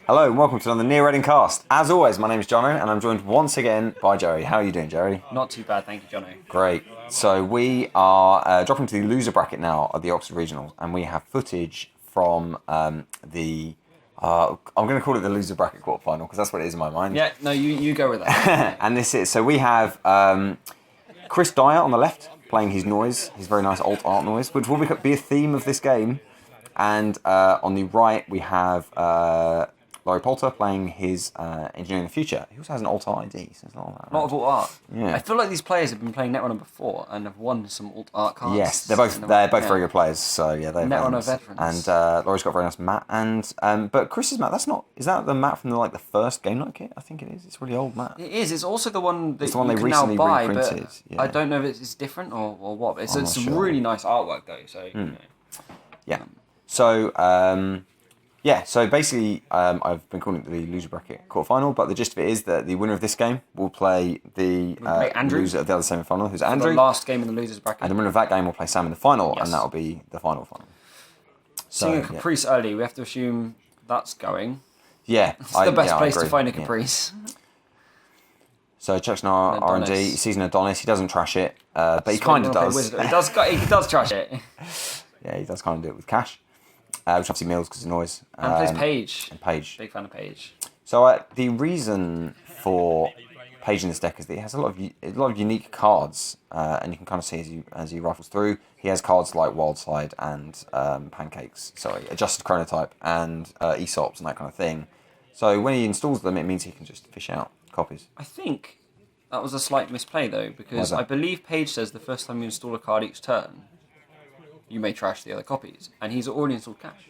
Hello and welcome to another Near Reading cast. As always, my name is Johno and I'm joined once again by Joey. How are you doing, Joey? Not too bad, thank you, Johno. Great. So we are dropping to the loser bracket now at the Oxford Regionals, and we have footage from I'm going to call it the loser bracket quarterfinal because that's what it is in my mind. Yeah, no, you go with that. And this is, so we have Chris Dyer on the left playing his noise, his very nice alt art noise, which will be a theme of this game. And on the right we have Laurie playing his Engineering the Future. He also has an alt art ID, so it's not all that. A lot of alt art. Yeah. I feel like these players have been playing Netrunner before and have won some alt art cards. Yes, they're both very good players. So yeah, they're Netrunner veterans. And Laurie's got a very nice mat, and but Chris's mat, is that the mat from the first Game Night kit? I think it is. It's a really old mat. It is. It's also the one that they can recently now buy, reprinted. but Yeah. I don't know if it's different or what. It's some sure. really nice artwork though. So you know. Yeah. So so basically, I've been calling it the loser bracket quarterfinal, but the gist of it is that the winner of this game will play the loser of the other semi-final, who's Andrew. The last game in the losers bracket. And the winner of that game will play Sam in the final, Yes. and that will be the final. Seeing a Caprice early, we have to assume that's going. Yeah. It's the best place I to agree. find a Caprice. Yeah. So checks an R&D, he sees an Adonis, he doesn't trash it, but he kind of does. He does trash it. Yeah, he does kind of do it with cash. Which obviously mills because of noise. And plays Page. And Page. Big fan of Page. So the reason for Page in this deck is that he has a lot of unique cards, and you can kind of see as he rifles through. He has cards like Wildside and Adjusted Chronotype and Aesops and that kind of thing. So when he installs them, it means he can just fish out copies. I think that was a slight misplay though, because I believe Page says the first time you install a card each turn, you may trash the other copies, and he's already installed cash.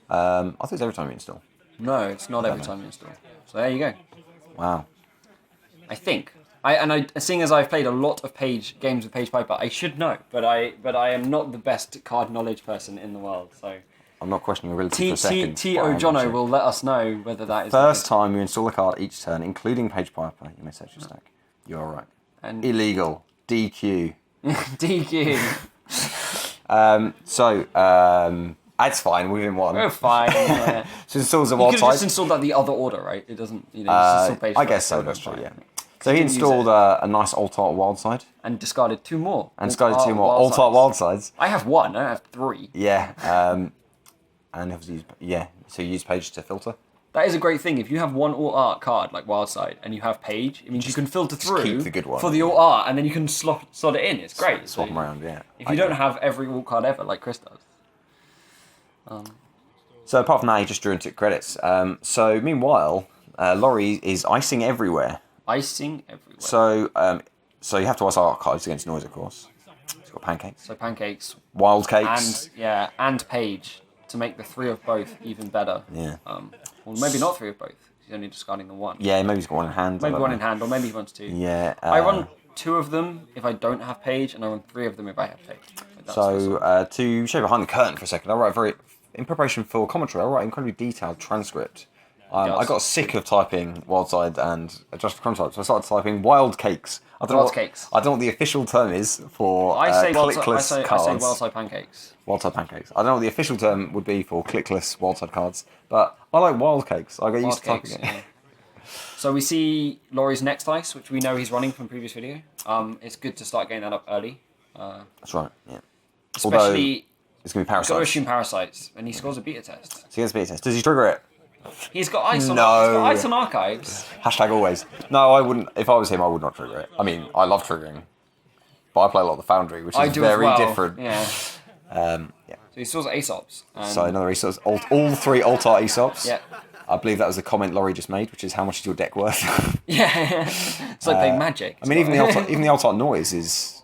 I think it's every time you install. No, it's not every time you install. So there you go. Wow. I think. Seeing as I've played a lot of games with Page Piper, I should know, but I am not the best card knowledge person in the world. So I'm not questioning your ability for a second. T.O. Jono will let us know whether that is first time you install a card each turn, including Page Piper, you may search your stack. You're all right. And illegal. DQ. DQ. It's fine. We've been one. We're fine. Yeah. So installs a You wild could have just type. installed that the other order, right? It doesn't, just install Page. I guess so. That's true. Yeah. So he installed a nice alt art wild side and discarded two more. and discarded two more alt art wild sides. I have one. I don't have three. Yeah. And obviously, so you use Page to filter. That is a great thing. If you have one alt art card like Wildside and you have Page, it means you can filter through keep the good one. for the alt art, and then you can slot it in. It's great. Swap them around. Yeah. If you don't have every alt card ever, like Chris does. So apart from that, he just drew and took credits. So meanwhile, Laurie is icing everywhere. Icing everywhere. So you have to ice art cards against noise, of course. He's got pancakes. So pancakes. Wild cakes. And Page to make the three of both even better. Yeah. Well, maybe not three of both. He's only discarding the one. Yeah, maybe he's got one in hand. Maybe one in hand, or maybe he wants two. Yeah. I run two of them if I don't have Page, and I run three of them if I have Page. To show behind the curtain for a second, in preparation for commentary, I write an incredibly detailed transcript. I got sick of typing Wildside and Adjusted Chronotype, so I started typing Wild Cakes. I don't know what the official term is for clickless cards. I say Wildside pancakes. Wildside pancakes. I don't know what the official term would be for clickless Wildside cards, but I like Wild Cakes. I get used to typing it. Yeah. So we see Laurie's next ice, which we know he's running from previous video. It's good to start getting that up early. That's right, yeah. Especially, it's going to be got to Parasites. assume Parasites, and he scores a beta test. So he gets a beta test. Does he trigger it? He's got ice on. No. He's got ice on archives. Hashtag always. No, I wouldn't. If I was him, I would not trigger it. I mean, I love triggering, but I play a lot of the Foundry, which is very different. Yeah. Yeah. So he scores Aesops. So another Aesops. All three alt art Aesops. Yeah. I believe that was the comment Laurie just made, which is how much is your deck worth? Yeah. It's like playing Magic. I mean, even the alt art noise is.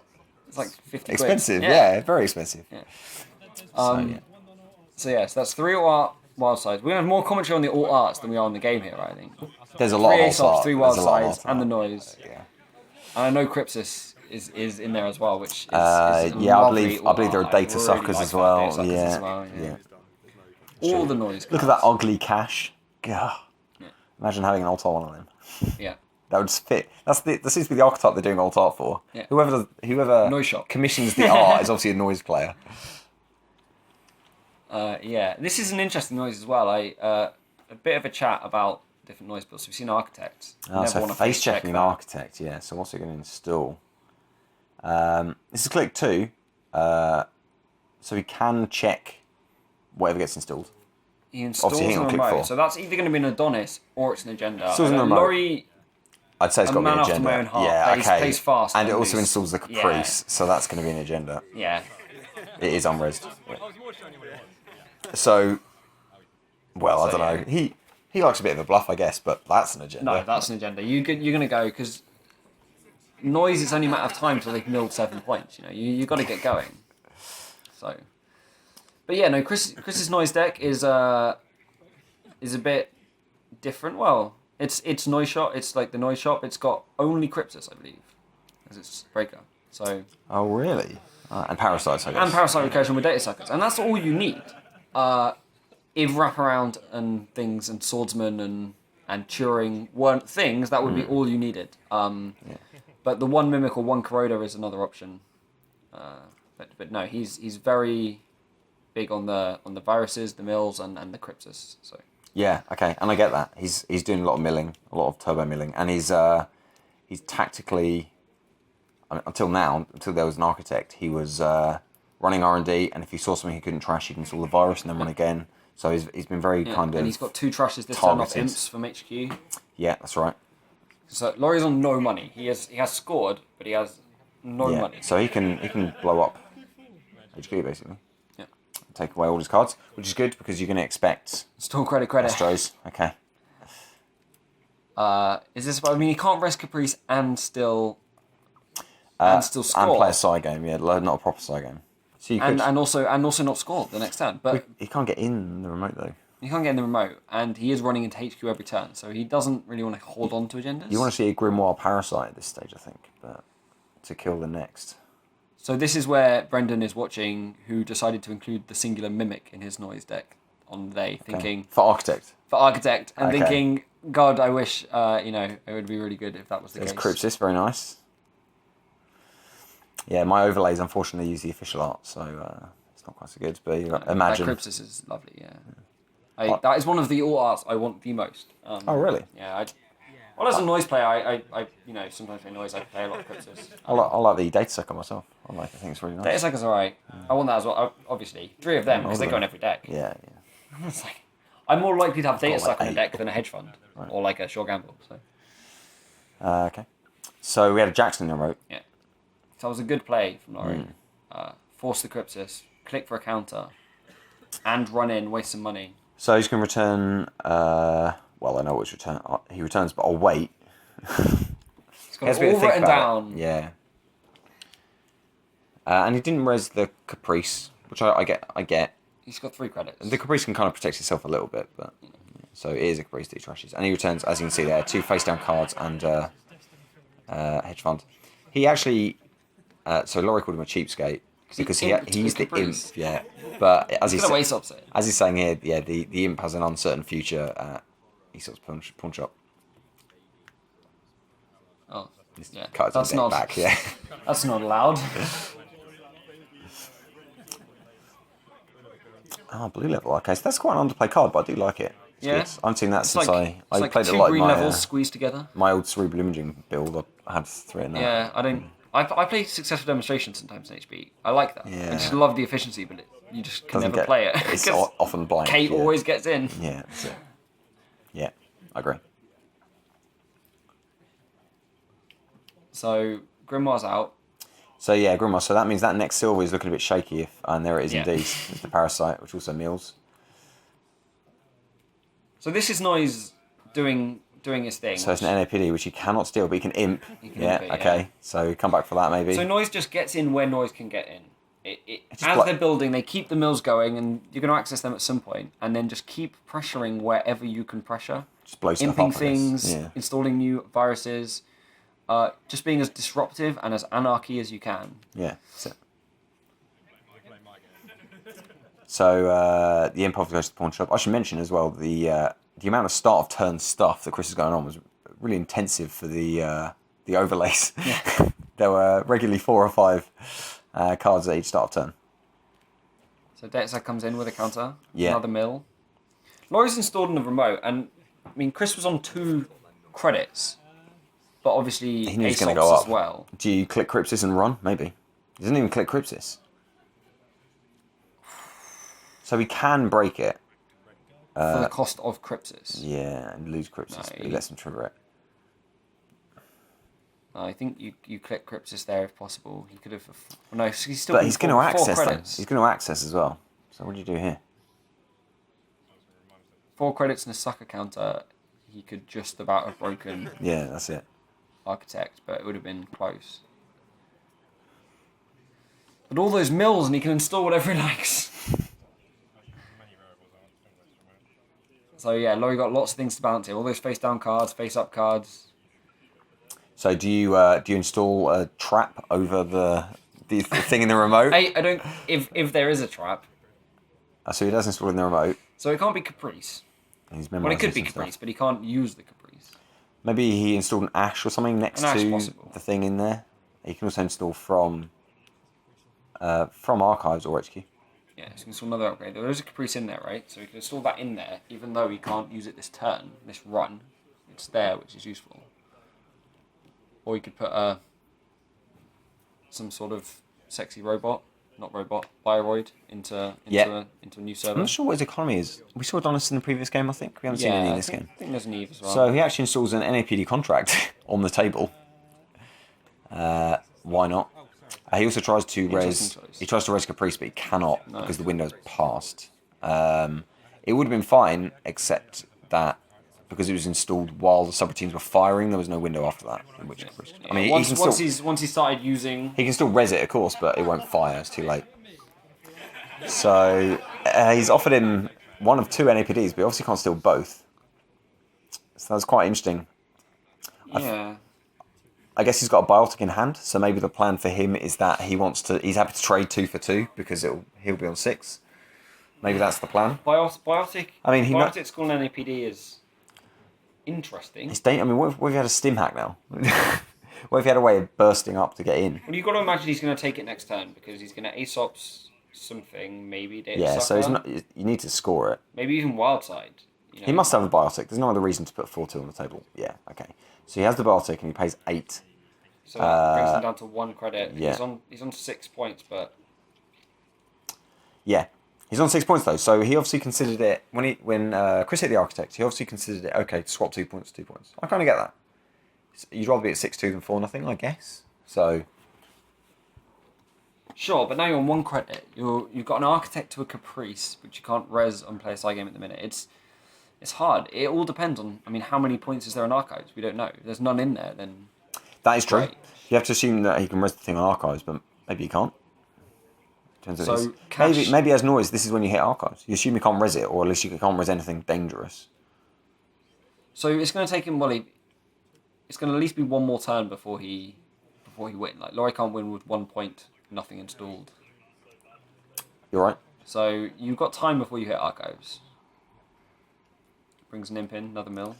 It's like 50 expensive. quid. Yeah, very expensive. Yeah. So that's three alt art wild sides. We have more commentary on the alt arts than we are on the game here, I think. There's a lot of alt Aesops, art. three There's wild a lot of sides, alt and the art. noise. Yeah. And I know Crypsis is in there as well, which is I believe there are data suckers as well. Yeah. All the noise. Look at that ugly cash. Gah. Yeah. Imagine having an alt art one of them. Yeah. That would just fit. That seems to be the archetype they're doing alt art for. Yeah. Whoever Noise shop. commissions the art is obviously a noise player. This is an interesting noise as well. a bit of a chat about different noise builds. So we've seen Architect. So face checking Architect, yeah. So what's it going to install? This is click 2. So we can check whatever gets installed. He installs Obviously, a on click remote. 4. So that's either going to be an Adonis or it's an agenda. Installs an remote. Laurie, I'd say it's got to be an man after agenda. my own heart, Yeah, plays fast. And it and also loose. installs the Caprice, so that's going to be an agenda. Yeah. It is unresed. So, well, I don't know. He likes a bit of a bluff, I guess, but that's an agenda. No, that's an agenda. You're going to go because noise. It's only a matter of time till they've milled 7 points. You know, you got to get going. So, but yeah, no. Chris's noise deck is a bit different. Well, it's noise shot. It's like the noise shop. It's got only Cryptus, I believe, as its breaker. So. Oh really? And parasites, I guess. And parasite recursion with data suckers, and that's all you need. If wraparound and things and swordsman and Turing weren't things, that would be all you needed. But the one mimic or one corroder is another option. But no, he's very big on the viruses, the mills, and the Cryptus. So yeah, okay, and I get that. He's doing a lot of milling, a lot of turbo milling, and he's tactically. I mean, until there was an Architect, he was running R&D, and if he saw something he couldn't trash, he can install the virus and then run again. So he's been very kind of. And he's got 2 trashes this turn off imps from HQ. Yeah, that's right. So Laurie's on no money. He has scored, but he has no money. So he can blow up HQ basically. Yeah. Take away all his cards, which is good because you're going to expect Still credit. Astros. Okay. Is this? I mean, he can't rest Caprice and still score. And play a side game, yeah, not a proper side game. So you could, and also not score the next turn. But he can't get in the remote though. he can't get in the remote, and he is running into HQ every turn, so he doesn't really want to hold on to agendas. You want to see a Grimoire Parasite at this stage, I think, but to kill the next. So this is where Brendan is watching, who decided to include the singular Mimic in his noise deck on the day, thinking For Architect. and thinking, God, I wish it would be really good if that was the There's case. Crypsis, very nice. Yeah, my overlays unfortunately use the official art, so it's not quite so good. But imagine that Crypsis is lovely. Yeah, that is one of the all arts I want the most. Oh really? Yeah. Well, as a noise player, I sometimes play noise. I play a lot of Crypsis. I like the data sucker myself. I think it's really nice. Data sucker's alright. I want that as well. Obviously, 3 of them because they go in every deck. Yeah. It's like, I'm more likely to have data sucker in a 8. deck than a hedge fund or like a short gamble. So. Okay. So we had a Jackson in the remote. Yeah. So it was a good play from Laurie. Force the Crypsis, click for a counter, and run in, waste some money. So he's going to return. Well, I know which return he returns, but I'll wait. He's got it all written down. Yeah. And he didn't res the Caprice, which I get. He's got 3 credits. The Caprice can kind of protect itself a little bit, but so it is a Caprice that he trashes, and he returns, as you can see there, 2 face down cards and hedge fund. He actually, so Laurie called him a cheapskate because he's the imp, yeah. But as he's saying here, yeah, the imp has an uncertain future at Aesop's pawn shop. Oh, yeah. That's not back, yeah. That's not allowed. Blue level. Okay, so that's quite an underplay card, but I do like it. It's good. I haven't seen that since I played it a lot. 2 green levels squeezed together. My old cerebral imaging build, I had 3 in that. Yeah, I don't. I play successful demonstrations sometimes in HB. I like that. Yeah. I just love the efficiency, but you just can never play it. It's often blind. Kate always gets in. Yeah, that's it. Yeah, I agree. So Grimoire's out. So yeah, Grimoire. So that means that next silver is looking a bit shaky. And there it is indeed. It's the Parasite, which also mills. So this is Noise doing his thing. So it's an NAPD, which he cannot steal, but he can imp. Okay. So come back for that maybe. So Noise just gets in where Noise can get in. As they're building, they keep the mills going, and you're going to access them at some point, and then just keep pressuring wherever you can pressure. Just blow stuff Imping up, things, installing new viruses, just being as disruptive and as anarchy as you can. Yeah, that's it. So the imp obviously goes to the pawn shop. I should mention as well the amount of start of turn stuff that Chris is going on was really intensive for the overlays. Yeah. There were regularly 4 or 5 cards at each start of turn. So Detsa comes in with a counter. Yeah. Another mill. Laurie's installed in the remote, and I mean, Chris was on 2 credits, but obviously He knew he was going ASOPs to go as up. well. Do you click Crypsis and run? Maybe. He doesn't even click Crypsis. So he can break it. For the cost of Crypsis. Yeah, and lose Crypsis, No, but he lets him trigger it. I think you click Crypsis there if possible. He could have. No, he's still. But he's going to 4 access them. credits. He's going to access as well. So what do you do here? 4 credits and a sucker counter. He could just about have broken Yeah, that's it. Architect, but it would have been close. But all those mills, and he can install whatever he likes. So yeah, Laurie got lots of things to balance here. All those face-down cards, face-up cards. So do you install a trap over the thing in the remote? I don't. If there is a trap, So he does install it in the remote. so it can't be Caprice. He's Well, it could be memorising some Caprice, stuff. but he can't use the Caprice. Maybe he installed an Ash or something next An Ash, to possible. the thing in there. He can also install from Archives or HQ. Yeah, so he can install another upgrade. There is a Caprice in there, right? So he can install that in there, even though he can't use it this turn, this run. It's there, which is useful. Or he could put some sort of sexy robot, not robot, Bioroid into a new I'm server. not sure what his economy is. We saw Adonis in the previous game, I think. We haven't seen any in I this think, game. I think there's an Eve as well. So he actually installs an NAPD contract on the table. Why not? He also tries to Interesting res. choice. He tries to res Caprice, but he cannot because the window's passed. It would have been fine, except that because it was installed while the subroutines were firing, there was no window after that. In which Caprice. I mean, once he he started using, can still res it, of course, but it won't fire. It's too late. So he's offered him one of 2 NAPDs, but he obviously can't steal both. So that's quite interesting. yeah. I guess he's got a Biotic in hand, so maybe the plan for him is that he's happy to trade 2 for 2 because he'll be on 6. Maybe that's the plan. Biotic. I mean, Biotic school and NAPD is interesting. I mean, what if he had a stim hack now? What if he had a way of bursting up to get in? Well, you've got to imagine he's going to take it next turn because he's going to Aesops something, maybe Data Yeah, so Sucker, you need to score it. maybe even Wildside. You know? He must have a Biotic. There's no other reason to put 4-2 on the table. Yeah, okay. So he has the Biotic and he pays 8. So that brings him down to 1 credit. Yeah. He's on 6 points, but Yeah. He's on 6 points though, so he obviously considered it when Chris hit the Architect. He obviously considered it okay to swap 2 points to 2 points. I kind of get that. You'd rather be at 6-2 than 4-0, I guess. So sure. But now you're on 1 credit. You've got an Architect to a Caprice, which you can't res on play a side game at the minute. It's hard. It all depends on. I mean, how many points is there in Archives? We don't know. If there's none in there, then that is true. Right. You have to assume that he can res the thing on Archives, but maybe he can't. Turns out So, it is. Cash- Maybe as noise, this is when you hit Archives. You assume you can't res it, or at least you can't res anything dangerous. so it's going to take him. It's going to at least be 1 more turn before he win. Like Laurie can't win with 1 point, nothing installed. You're right. So you've got time before you hit Archives. Brings an imp in, another mill.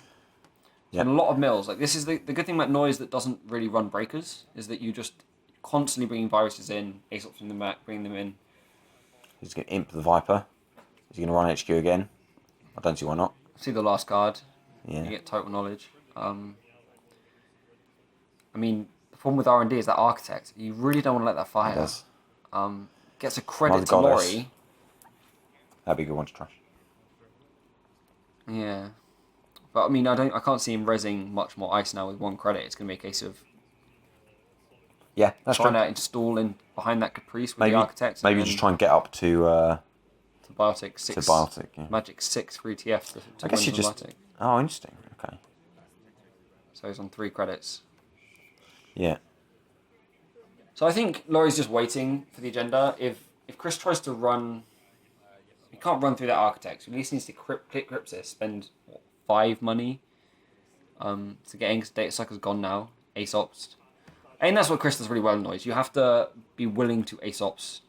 Yeah. And a lot of mills. Like this is the good thing about noise that doesn't really run breakers is that you just constantly bringing viruses in, Aesops from the mat, bringing them in. He's going to imp the Viper. Is he going to run HQ again? I don't see why not. See the last card. Yeah. You get total knowledge. I mean, the problem with R&D is that Architect, you really don't want to let that fire. It does. Gets a credit Mother to Goddess. Laurie. That'd be a good one to trash. Yeah. But I mean, I can't see him resing much more ice now with 1 credit. It's going to be a case of Yeah, that's trying true. to install in behind that Caprice with Maybe, the Architect. maybe and just then try and get up to Biotic 6. Biotic. Yeah. Magic 6 for ETF to I guess win you the just. Biotic. Oh, interesting. Okay. So he's on 3 credits. Yeah. So I think Laurie's just waiting for the agenda. If Chris tries to run, he can't run through that Architect. So he at least needs to click Crypsis, spend 5 money to get in because Data Sucker's gone now. Aesops. And that's what Chris does really well in noise. You have to be willing to Aesops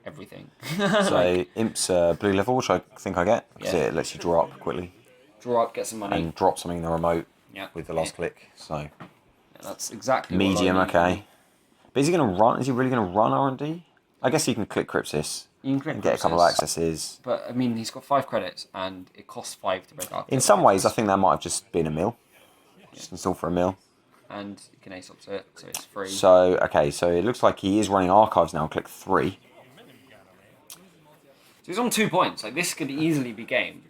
everything. So Imp's blue level, which I think I get because Yeah. it lets you draw up quickly Draw up, get some money. and drop something in the remote Yeah. with the last click. So Yeah, that's exactly medium, what I need. okay. But is he going to run? Is he really going to run R&D? I guess he can click Crypsis You can click and get a couple of accesses. But, I mean, he's got 5 credits, and it costs 5 to break Architect. In some ways, I think that might have just been a mill. Just install for a mill. And you can ace up to it, so it's free. So, okay, so it looks like he is running Archives now. Click 3. So he's on 2 points. Like, this could easily be game.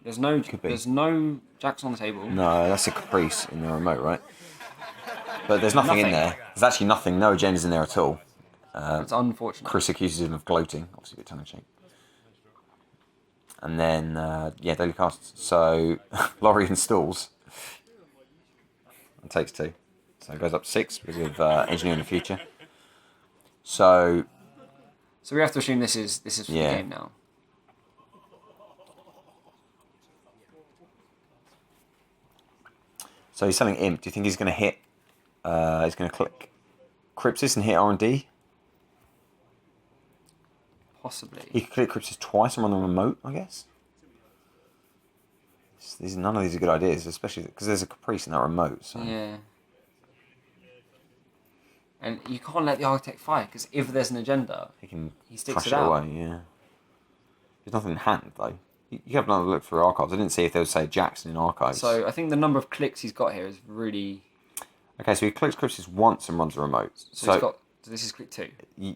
There's no jacks on the table. No, that's a Caprice in the remote, right? But there's nothing in there. There's actually nothing, no agendas in there at all. It's unfortunate. Chris accuses him of gloating, obviously a bit tongue-in-cheek. And then, yeah, daily casts. So, Laurie installs. And takes 2. So it goes up to 6 because of Engineering the Future. So we have to assume this is for the game now. So he's selling Imp. Do you think he's going to hit... he's going to click Crypsis and hit R&D? Possibly. He could click Crypsis twice and run the remote, I guess. None of these are good ideas, especially because there's a Caprice in that remote. So. Yeah. And you can't let the Architect fire, because if there's an agenda, he sticks it out. Away, yeah. There's nothing in hand, though. You have another look through Archives. I didn't see if there was, say, Jackson in Archives. So I think the number of clicks he's got here is really... Okay, so he clicks Crypsis once and runs the remote. So he's got... This is click 2.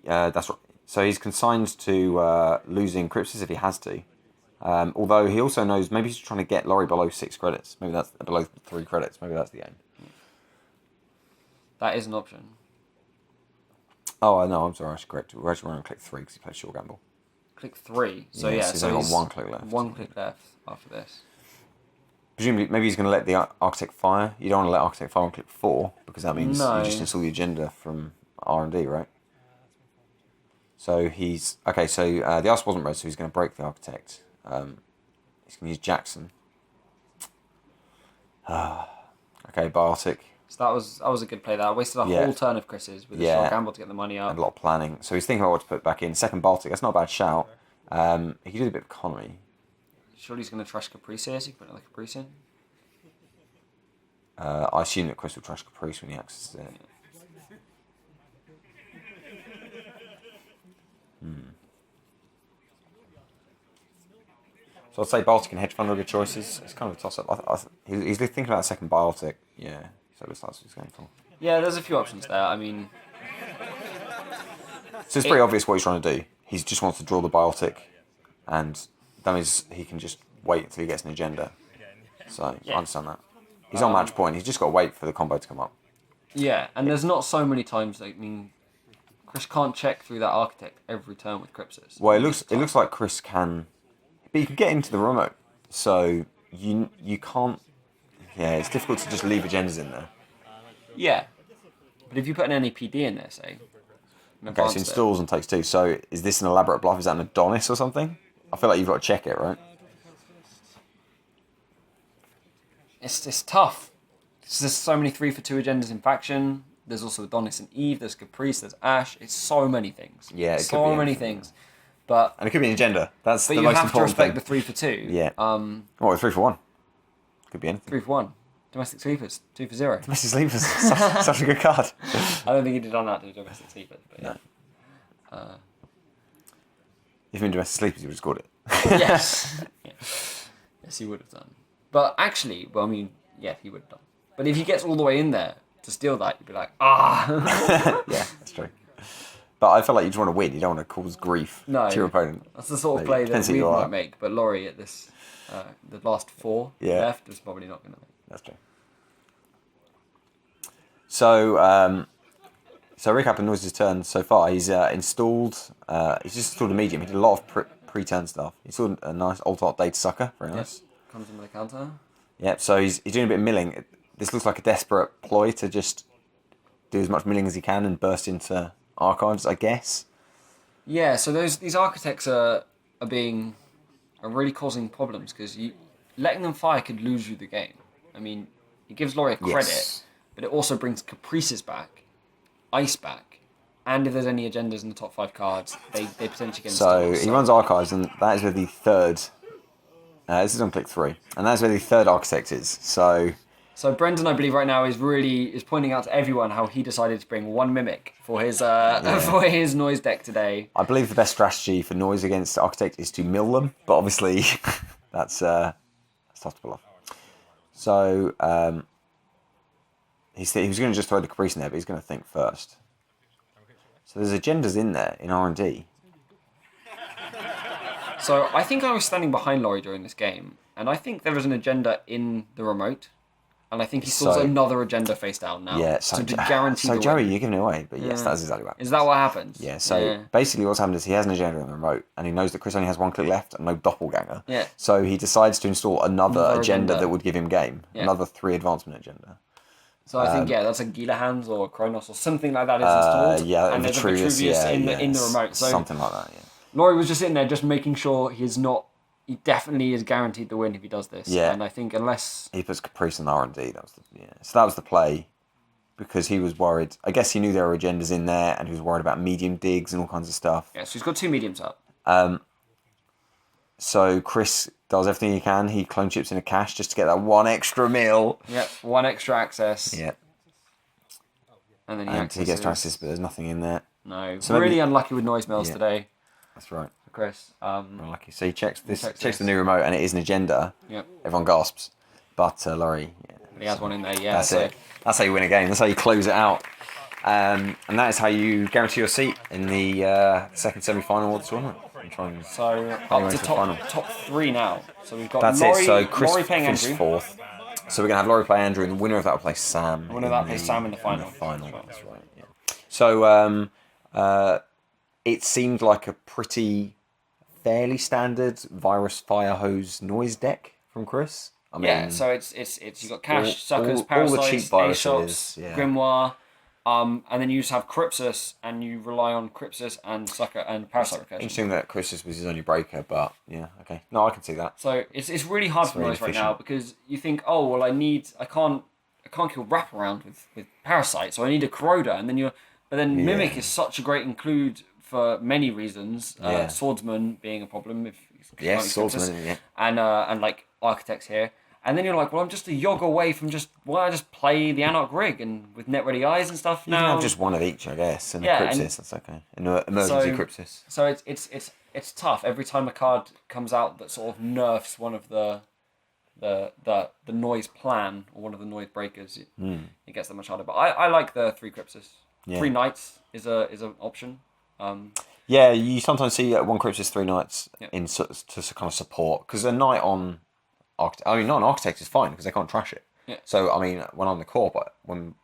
That's right. So he's consigned to losing Crypsis if he has to. Although he also knows maybe he's trying to get Laurie below 6 credits. Maybe that's below 3 credits. Maybe that's the aim. That is an option. Oh, no, I'm sorry. I should correct. We're actually running click 3 because he plays short gamble. Click 3. So so he's only got 1 click left. 1 click left after this. Presumably, maybe he's going to let the Architect fire. You don't want to let Architect fire on click 4 because that means you just install the agenda from R&D, right? So he's... Okay, so the Arse wasn't red, so he's going to break the Architect. He's going to use Jackson. Okay, Biotic. So that was a good play there. I wasted a whole turn of Chris's with a short gamble to get the money up. And a lot of planning. So he's thinking about what to put back in. Second Baltic, that's not a bad shout. He could do a bit of economy. Surely he's going to trash Caprice here, so you can put another Caprice in? I assume that Chris will trash Caprice when he accesses it. So I'd say Baltic and Hedge Fund are good choices. It's kind of a toss-up. He's thinking about a second Biotic. Yeah, so that's what he's going for. Yeah, there's a few options there. I mean... So it's pretty obvious what he's trying to do. He just wants to draw the Biotic, and that means he can just wait until he gets an agenda. So I understand that. He's on match point. He's just got to wait for the combo to come up. Yeah, and there's not so many times. I mean, Chris can't check through that Architect every turn with Crypsis. Well, it looks like Chris can, but you can get into the remote. So you can't. Yeah, it's difficult to just leave agendas in there. Yeah, but if you put an NAPD in there, say. Okay, so installs and takes 2. So is this an elaborate bluff? Is that an Adonis or something? I feel like you've got to check it, right? It's tough. There's so many 3 for 2 agendas in faction. There's also Adonis and Eve. There's Caprice. There's Ash. It's so many things. Yeah, it so could be many things. But and it could be an agenda. That's the most you have to important respect thing. the 3 for 2. Yeah. What, 3 for 1? Could be anything. 3 for 1. Domestic sleepers. 2 for 0. Domestic sleepers. such a good card. I don't think he'd have done that to domestic sleepers. But yeah. No. If you're in domestic sleepers, you would have scored it. Yes. Yeah. Yes, he would have done. But actually, well, I mean, yeah, he would have done. But if he gets all the way in there to steal that, you'd be like, Yeah, that's true. But I feel like you just want to win. You don't want to cause grief to your opponent. That's the sort of play that we might make. But Laurie at this, the last 4 left is probably not going to make. That's true. So, recap and Noise's turn so far. He's installed. He's just installed a medium. He did a lot of pre-turn stuff. He installed a nice alt data sucker. Very nice. Yep. Comes in with a counter. Yep. So he's doing a bit of milling. This looks like a desperate ploy to just do as much milling as he can and burst into Archives, I guess. Yeah. So these architects are really causing problems because letting them fire could lose you the game. I mean, it gives Laurie a credit, but it also brings Caprices back, Ice back, and if there's any agendas in the top 5 cards, they potentially get installed. So he runs Archives, and that is where the third... this is on click 3, and that is where the third Architect is. So So Brendan, I believe right now is pointing out to everyone how he decided to bring one mimic for his for his noise deck today. I believe the best strategy for noise against Architect is to mill them, but obviously that's tough to pull off. So he was going to just throw the Caprice in there, but he's going to think first. So there's agendas in there in R&D. So I think I was standing behind Laurie during this game, and I think there is an agenda in the remote. And I think he saw another agenda face down now. Yeah, to guarantee so Joey, you're giving it away, but yes, that's exactly what happens. Is that what happens? Yeah, so basically what's happened is he has an agenda on the remote, and he knows that Chris only has one click left and no doppelganger. Yeah. So he decides to install another agenda that would give him game, another 3 advancement agenda. So I think, that's a Gila Hands or Kronos or something like that is installed. Yeah, and there's a Vitruvius in the remote. So something like that, yeah. Laurie was just sitting there just making sure he definitely is guaranteed to win if he does this. Yeah. And I think unless... He puts Caprice on R&D, so that was the play, because he was worried. I guess he knew there were agendas in there, and he was worried about medium digs and all kinds of stuff. Yeah, so he's got 2 mediums up. So Chris does everything he can. He clone chips in a cache just to get that 1 extra mil. Yep, 1 extra access. Yeah. And then he gets to access, but there's nothing in there. No. So really unlucky with noise mills today. That's right. Chris. Unlucky. So he checks the new remote, and it is an agenda. Yep. Everyone gasps. But Laurie... He has one in there, yeah. That's it. That's how you win a game. That's how you close it out. And that is how you guarantee your seat in the second semi-final of the tournament. So up to top 3 now. So we've got Laurie, So Chris Laurie playing finished Andrew. 4th. So we're going to have Laurie play Andrew, and the winner of that will play Sam. The winner of that plays Sam in the final. That's right, yeah. So it seemed like a pretty fairly standard Virus Fire Hose noise deck from Chris. I mean, so it's you've got Cash, Suckers, Parasites, all the cheap A-Shots, Grimoire, and then you just have Crypsis, and you rely on Crypsis and Sucker and Parasite recursion. Interesting that Crypsis was his only breaker, but yeah, okay. No, I can see that. So it's really hard for noise right now, because you think, oh well, I can't kill Wraparound with Parasite, so I need a Corroder, and then Mimic is such a great include for many reasons. Swordsman being a problem Swordsman, and like Architects here. And then you're like, well, I'm just a yog away from why I just play the Anarch Rig and with Net Ready Eyes and stuff. You can have just one of each, I guess, and a Crypsis, that's okay. An emergency Crypsis. So it's tough every time a card comes out that sort of nerfs one of the noise plan or one of the noise breakers. It gets that much harder. But I like the 3 Crypsis. 3 Knights is an option. Yeah, you sometimes see 1 Crypsis, 3 Knights to kind of support, because a Knight on Architect, not an Architect is fine because they can't trash it. Yeah. So I mean, when I'm the core, but when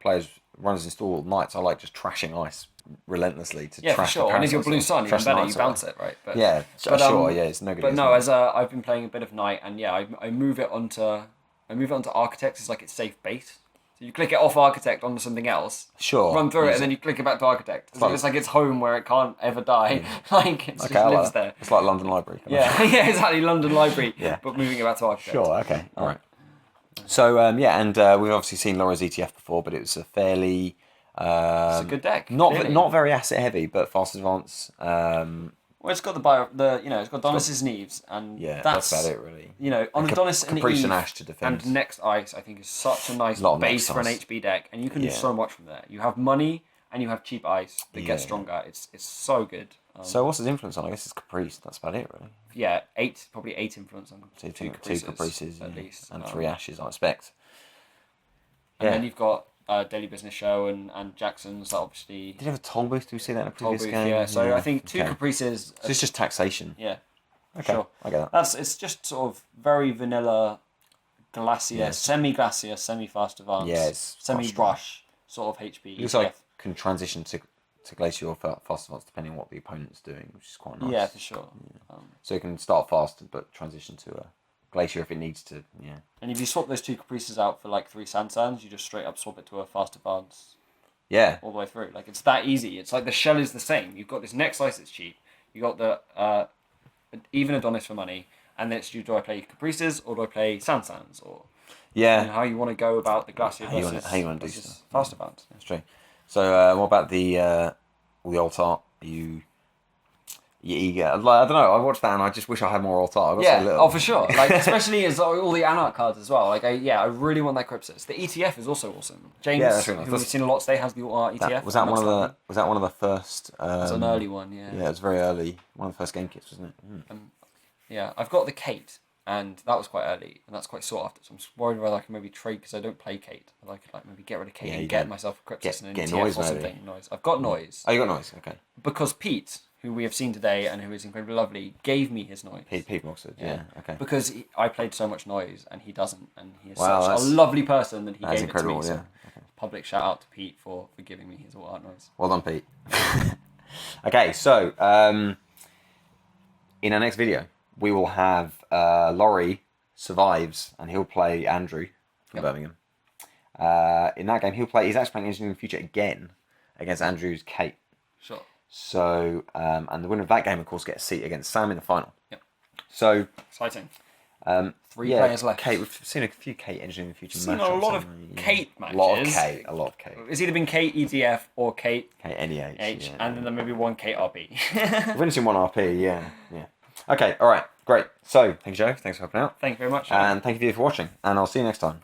runners install Knights, I like just trashing ice relentlessly to trash. For sure. And if you're Blue Sun, even better, you bounce it, right? But, it's no good. But no, as I've been playing a bit of Knight, and I move it onto Architects. It's like it's safe bait. So you click it off Architect onto something else. Sure. Run through it, and then you click it back to Architect. It's like it's home where it can't ever die. Like it just lives there. It's like London Library. Yeah, exactly, London Library. But moving it back to Architect. Sure. Okay. All right. So and we've obviously seen Laura's ETF before, but it was a fairly it's a good deck. Not very asset heavy, but fast advance. Well, it's got it's got Donis' Neves, and that's about it really. On the Donis and Caprice Eve and Ash to defend. And Next Ice, I think is such a nice base for an HB deck, and you can do so much from there. You have money and you have cheap ice that gets stronger. It's so good. So what's his influence on? I guess it's Caprice. That's about it really. Yeah, probably 8 influence on two Caprices at least, and 3 Ashes I expect. And then you've got Daily Business Show and Jackson's that obviously... Did you have a toll booth? Did we see that in a previous game? Yeah, so I think 2 Caprices... So it's just taxation? Yeah. Okay, sure. I get that. It's just sort of very vanilla Glacier, semi-Glacier, semi-fast advance, semi-brush sort of HP. It looks like can transition to Glacier or fast advance depending on what the opponent's doing, which is quite nice. Yeah, for sure. Yeah. So it can start fast but transition to a Glacier if it needs to, And if you swap those 2 Caprices out for like 3 Sands, you just straight up swap it to a fast advance. Yeah. All the way through. Like, it's that easy. It's like the shell is the same. You've got this next slice that's cheap. You got the even Adonis for money, and then it's do I play Caprices or do I play Sands? Or how you want to go about the Glacier versus how you want to do stuff. Fast advance. That's true. So what about the alt art? you're eager. Like, I don't know. I watched that and I just wish I had more alt art. I got so Yeah, little. oh for sure. Like especially as all the Anarch cards as well. Like I really want that Crypsis. The ETF is also awesome. James, Yeah, that's really nice. who we've seen a lot today, has the alt art ETF. Was that one of looks lovely. was that one of the first? It was an early one, yeah. Yeah, it was very early. One of the first game kits, wasn't it? Yeah, I've got the Kate, and that was quite early, and that's quite sought after. So I'm just worried whether I can maybe trade because I don't play Kate. I could like maybe get rid of Kate Yeah, and you get don't. myself a Crypsis and an Get ETF Noise, or maybe. something. Noise. I've got Noise Oh, you got Noise. Okay. because Pete, who we have seen today and who is incredibly lovely, gave me his Noise. Pete Moxford. Yeah. Okay. Because I played so much Noise and he doesn't, and he is Wow, such a that's- lovely person that he That's gave it to me. incredible. So Yeah. Okay. public shout out to Pete for giving me his art Noise. Well done, Pete. Okay, so in our next video, we will have Laurie survives, and he'll play Andrew from Birmingham. In that game, he's actually playing Engineering the Future again against Andrew's Kate. Sure. So, and the winner of that game, of course, gets a seat against Sam in the final. Yep. So, Exciting. 3 players left. Kate, we've seen a few Kate Engineering the Future Seen matchups. a lot of haven't we? Kate A lot of matches. Kate. A lot of Kate. It's either been Kate ETF or Kate Kate NEH. H, yeah. and then there may be one Kate RP. We've only seen one RP, yeah. Okay, alright, great. So, thank you, Joe. Thanks for helping out. Thank you very much. And thank you for watching. And I'll see you next time.